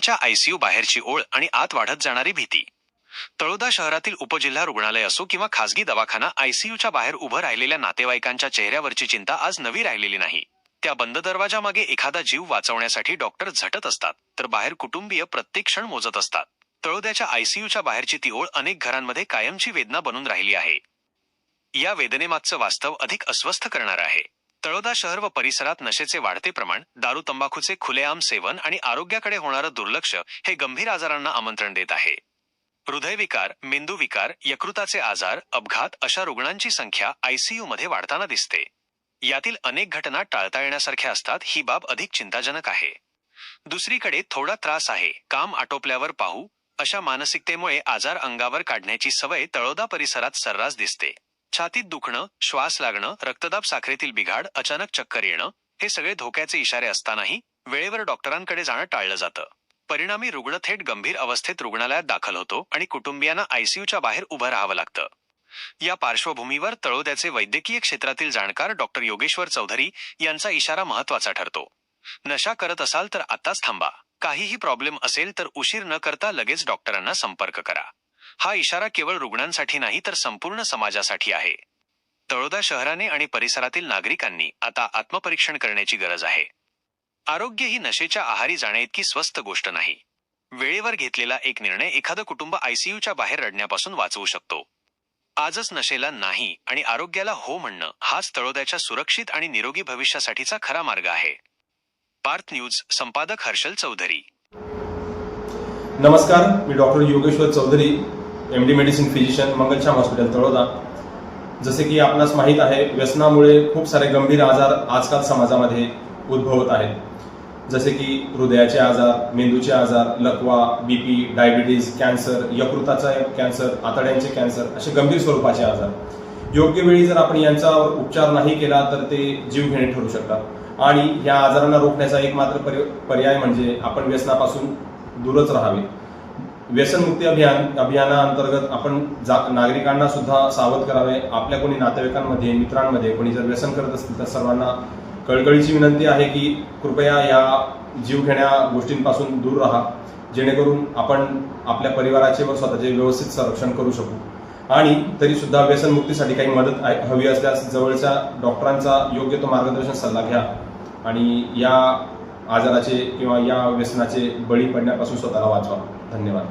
तळोद्याच्या ICU बाहेरची ओळ आणि आत वाढत जाणारी भीती. तळोदा शहरातील उपजिल्हा रुग्णालय असो किंवा खासगी दवाखाना, आयसीयूच्या बाहेर उभं राहिलेल्या नातेवाईकांच्या चेहऱ्यावरची चिंता आज नवी राहिलेली नाही. त्या बंद दरवाजामागे एखादा जीव वाचवण्यासाठी डॉक्टर झटत असतात, तर बाहेर कुटुंबीय प्रत्येक क्षण मोजत असतात. तळोद्याच्या आयसीयूच्या बाहेरची ती ओळ अनेक घरांमध्ये कायमची वेदना बनून राहिली आहे. या वेदनेमागचं वास्तव अधिक अस्वस्थ करणारं आहे. तळोदा शहर व परिसरात नशेचे वाढते प्रमाण, दारू तंबाखूचे खुलेआम सेवन आणि आरोग्याकडे होणारं दुर्लक्ष हे गंभीर आजारांना आमंत्रण देत आहे. हृदयविकार, मेंदूविकार, यकृताचे आजार, अपघात अशा रुग्णांची संख्या आयसीयू मध्ये वाढताना दिसते. यातील अनेक घटना टाळता येण्यासारख्या असतात. ही बाब अधिक चिंताजनक आहे. दुसरीकडे थोडा त्रास आहे, काम आटोपल्यावर पाहू, अशा मानसिकतेमुळे आजार अंगावर काढण्याची सवय तळोदा परिसरात सर्रास दिसते. छातीत दुखणं, श्वास लागणं, रक्तदाब, साखरेतील बिघाड, अचानक चक्कर येणं हे सगळे धोक्याचे इशारे असतानाही वेळेवर डॉक्टरांकडे जाणं टाळलं जातं. परिणामी रुग्ण थेट गंभीर अवस्थेत रुग्णालयात दाखल होतो आणि कुटुंबियांना आयसीयूच्या बाहेर उभं राहावं लागतं. या पार्श्वभूमीवर तळोद्याचे वैद्यकीय क्षेत्रातील जाणकार डॉक्टर योगेश्वर चौधरी यांचा इशारा महत्त्वाचा ठरतो. नशा करत असाल तर आत्ताच थांबा. काहीही प्रॉब्लेम असेल तर उशीर न करता लगेच डॉक्टरांना संपर्क करा. हा इशारा केवळ रुग्णांसाठी नाही तर संपूर्ण समाजासाठी आहे. तळोदा शहराने आणि परिसरातील नागरिकांनी आता आत्मपरीक्षण करण्याची गरज आहे. आरोग्य ही नशेच्या आहारी जाण्याइतकी स्वस्त गोष्ट नाही. वेळेवर घेतलेला एक निर्णय एखादं कुटुंब आयसीयूच्या बाहेर रडण्यापासून वाचवू शकतो. आजच नशेला नाही आणि आरोग्याला हो म्हणणं हाच तळोद्याच्या सुरक्षित आणि निरोगी भविष्यासाठीचा खरा मार्ग आहे. पार्थ न्यूज संपादक हर्षल चौधरी. नमस्कार, मी doctor Yogeshwar Chaudhari, MD medicine physician, Mangalshyam hospital Taloda. जसे की आपणास माहीत आहे, व्यसनामुळे खूप सारे गंभीर आजार आजकाल समाजामध्ये उद्भवत आहेत. जसे की हृदयाचे आजार, मेंदूचे आजार, लकवा, BP, डायबिटीज, कॅन्सर, यकृताचा कॅन्सर, आतड्यांचे कॅन्सर असे गंभीर स्वरूपाचे आजार. योग्य वेळी जर आपण यांच्यावर उपचार नाही केला तर ते जीवघेणे ठरू शकतात. आणि या आजारांना रोखण्याचा एकमात्र पर्याय म्हणजे आपण व्यसनापासून दूरच राहावे. व्यसनमुक्ती अभियानाअंतर्गत आपण नागरिकांना सुद्धा सावध करावे. आपल्या कोणी नातेवाईकांमध्ये, मित्रांमध्ये कोणी जर व्यसन करत असतील तर सर्वांना कळकळीची विनंती आहे की कृपया या जीवघेण्या गोष्टींपासून दूर राहा, जेणेकरून आपण आपल्या परिवाराचे व स्वतःचे व्यवस्थित संरक्षण करू शकू. आणि तरी सुद्धा व्यसनमुक्तीसाठी काही मदत हवी असल्यास जवळच्या डॉक्टरांचा योग्य तो मार्गदर्शन सल्ला घ्या आणि या आजाराचे किंवा या व्यसनाचे बळी पडण्यापासून स्वतःला वाचवा. धन्यवाद.